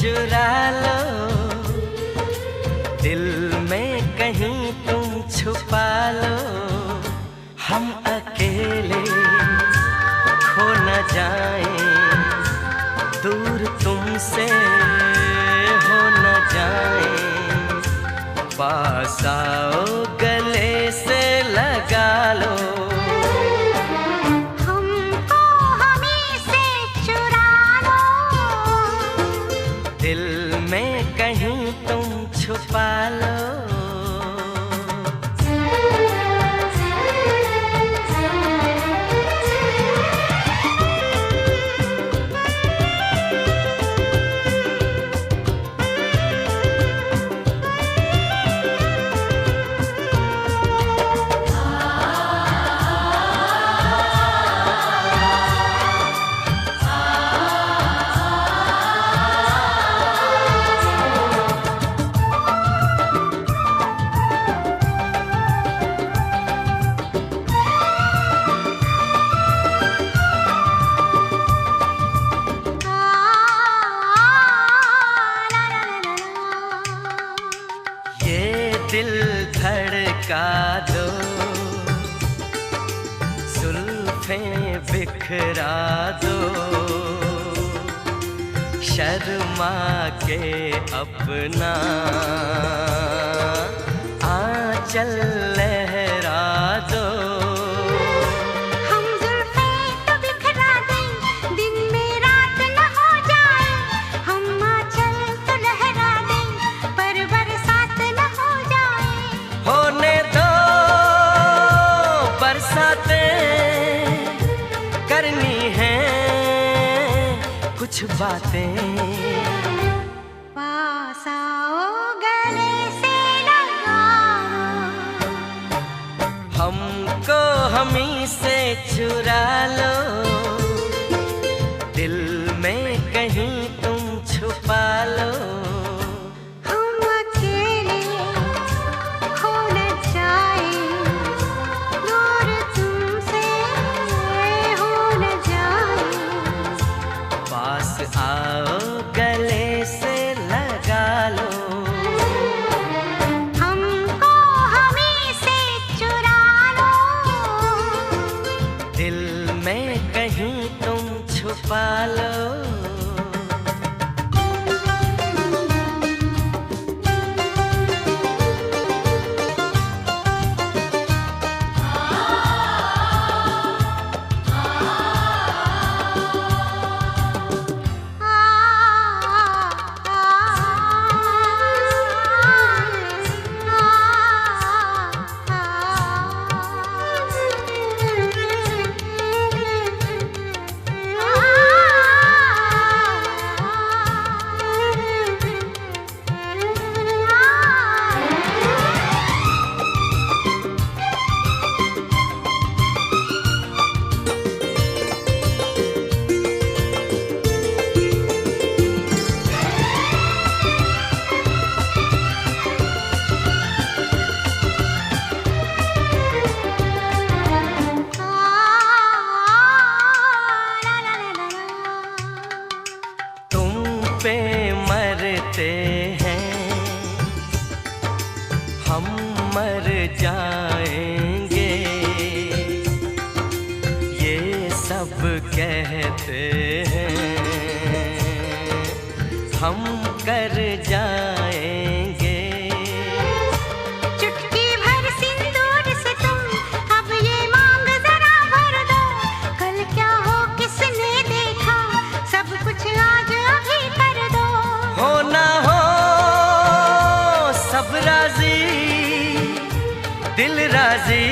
चुरा लो, दिल में कहीं तुम छुपा लो, हम अकेले खो न जाएं, दूर तुमसे हो न जाएं, पास आओ गले से लगा लो। दिल में कहीं तुम छुपा लो। दिल धड़का दो, जुल्फें बिखरा दो, शर्मा के अपना आंचल लहरा दो। करनी है कुछ बातें, पास आओ गले से लगा लो, हमको हमी से चुरा लो, दिल में कहीं तुम छुपा लो। आओ गले से लगा लो, हमको हमी से चुरा लो, दिल में कहीं तुम छुपा लो। कहते हैं हम कर जाएंगे। चुटकी भर सिंदूर से तुम अब ये मांग जरा भर दो। कल क्या हो किसने देखा, सब कुछ आज अभी कर दो। हो ना हो सब राजी, दिल राजी,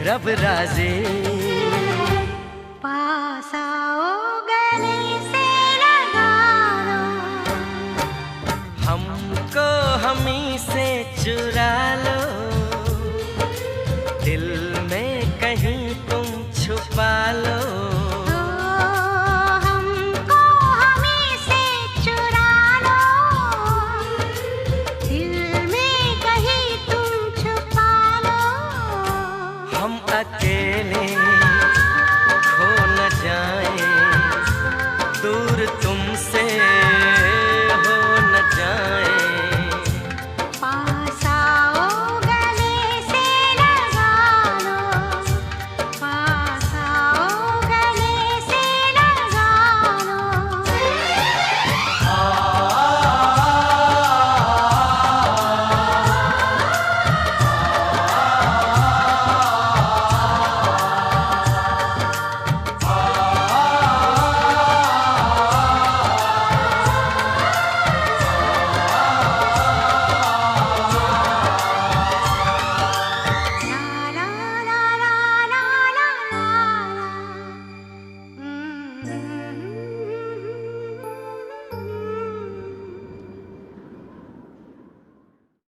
रब राजी। पास आओ गले से लगा लो, हमको हमी से चुरा लो।